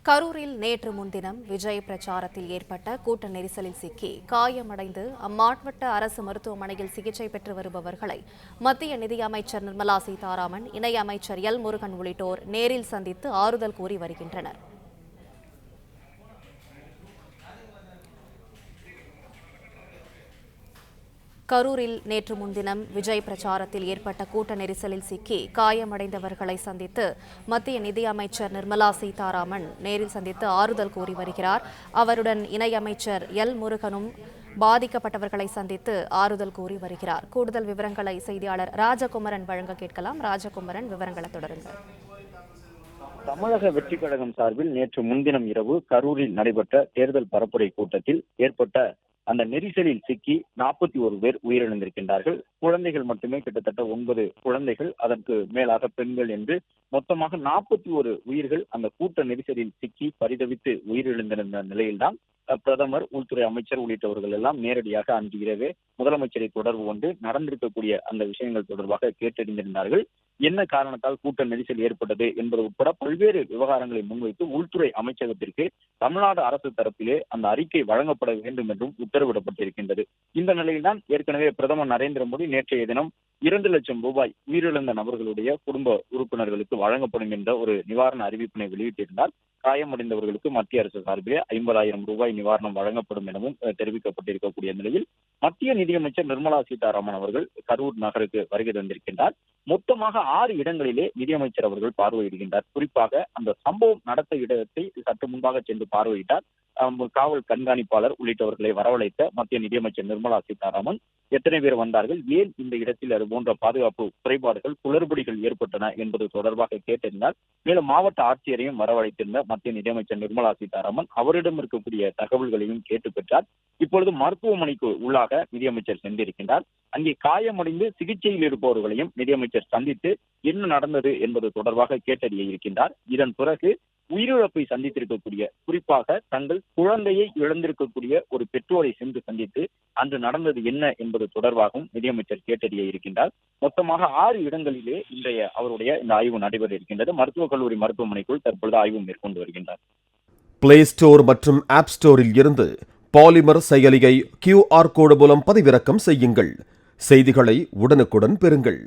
கரூரில் நேற்று முன்தினம் விஜய் பிரச்சாரத்தில் ஏற்பட்ட கூட்ட நெரிசலில் சிக்கி காயமடைந்து அம்மாவட்ட அரசு மருத்துவமனையில் சிகிச்சை பெற்று வருபவர்களை மத்திய நிதியமைச்சர் நிர்மலா சீதாராமன், இணையமைச்சர் எல் முருகன் உள்ளிட்டோர் நேரில் சந்தித்து ஆறுதல் கூறி வருகின்றனர். கரூரில் நேற்று முன்தினம் விஜய் பிரச்சாரத்தில் ஏற்பட்ட கூட்ட நெரிசலில் சிக்கி காயமடைந்தவர்களை சந்தித்து மத்திய நிதியமைச்சர் நிர்மலா சீதாராமன் நேரில் சந்தித்து ஆறுதல் கூறி வருகிறார். அவருடன் இணையமைச்சர் எல் முருகனும் பாதிக்கப்பட்டவர்களை சந்தித்து ஆறுதல் கூறி வருகிறார். கூடுதல் விவரங்களை செய்தியாளர் ராஜகுமரன் வழங்க கேட்கலாம். ராஜகுமரன், விவரங்களை தொடருங்கள். தமிழக வெற்றிக் கழகம் சார்பில் நேற்று முன்தினம் இரவு கரூரில் நடைபெற்ற தேர்தல் பரப்புரை கூட்டத்தில் ஏற்பட்ட அந்த நெரிசலில் சிக்கி 41 பேர் உயிரிழந்திருக்கின்றார்கள். குழந்தைகள் மட்டுமே கிட்டத்தட்ட 9 குழந்தைகள், அதற்கு மேலாக பெண்கள் என்று மொத்தமாக 41 உயிர்கள் அந்த கூட்ட நெரிசலில் சிக்கி பரிதவித்து உயிரிழந்திருந்த நிலையில்தான் பிரதமர், உள்துறை அமைச்சர் உள்ளிட்டவர்கள் எல்லாம் நேரடியாக அன்று இரவே முதலமைச்சரை தொடர்பு கொண்டு நடந்திருக்கக்கூடிய அந்த விஷயங்கள் தொடர்பாக கேட்டறிந்திருந்தார்கள். என்ன காரணத்தால் கூட்ட நெரிசல் ஏற்பட்டது என்பது உட்பட பல்வேறு விவகாரங்களை முன்வைத்து உள்துறை அமைச்சகத்திற்கு தமிழ்நாடு அரசு தரப்பிலே அந்த அறிக்கை வழங்கப்பட வேண்டும் என்றும் உத்தரவிடப்பட்டிருக்கின்றது. இந்த நிலையில்தான் ஏற்கனவே பிரதமர் நரேந்திர மோடி நேற்றைய தினம் 2 லட்சம் ரூபாய் உயிரிழந்த நபர்களுடைய குடும்ப உறுப்பினர்களுக்கு வழங்கப்படும் என்ற ஒரு நிவாரண அறிவிப்பினை வெளியிட்டிருந்தார். காயமடைந்தவர்களுக்கு மத்திய அரசு சார்பிலே 50,000 ரூபாய் நிவாரணம் வழங்கப்படும் எனவும் தெரிவிக்கப்பட்டிருக்கக்கூடிய நிலையில் மத்திய நிதியமைச்சர் நிர்மலா சீதாராமன் அவர்கள் கரூர் நகருக்கு வருகை தந்திருக்கின்றார். மொத்தமாக 6 இடங்களிலே நிதியமைச்சர் அவர்கள் பார்வையிடுகின்றார். குறிப்பாக அந்த சம்பவம் நடந்த இடத்தை சற்று முன்பாக சென்று பார்வையிட்டார். காவல் கண்காணிப்பாளர் உள்ளிட்டவர்களை வரவழைத்த மத்திய நிதியமைச்சர் நிர்மலா சீதாராமன் எத்தனை பேர் வந்தார்கள், ஏன் இந்த இடத்தில் அது போன்ற பாதுகாப்பு குறைபாடுகள், குளறுபடிகள் ஏற்பட்டன என்பது தொடர்பாக கேட்டிருந்தார். மேலும் மாவட்ட ஆட்சியரையும் வரவழைத்திருந்த மத்திய நிதியமைச்சர் நிர்மலா சீதாராமன் அவரிடம் இருக்கக்கூடிய தகவல்களையும் கேட்டு பெற்றார். இப்பொழுது மருத்துவமனைக்கு உள்ளாக நிதியமைச்சர் சென்றிருக்கின்றார். அங்கே காயமடைந்து சிகிச்சையில் இருப்பவர்களையும் நிதியமைச்சர் சந்தித்து என்ன நடந்தது என்பது தொடர்பாக கேட்டறிய இருக்கின்றார். இதன் பிறகு உயிரிழப்பை சந்தித்திருக்கக்கூடிய, குறிப்பாக தங்கள் குழந்தையை இழந்திருக்கக்கூடிய ஒரு பெற்றோரை சென்று சந்தித்து அன்று நடந்தது என்ன என்பது தொடர்பாகவும் நிதியமைச்சர் கேட்டறிய இருக்கின்றார். மொத்தமாக 6 இடங்களிலே இன்றைய அவருடைய இந்த ஆய்வு நடைபெற இருக்கின்றது. மருத்துவக் கல்லூரி மருத்துவமனைக்குள் தற்பொழுது ஆய்வு மேற்கொண்டு வருகின்றார். பிளே ஸ்டோர் மற்றும் ஆப் ஸ்டோரில் இருந்து பாலிமர் செயலியை QR கோடு மூலம் பதிவிறக்கம் செய்யுங்கள். செய்திகளை உடனுக்குடன் பெறுங்கள்.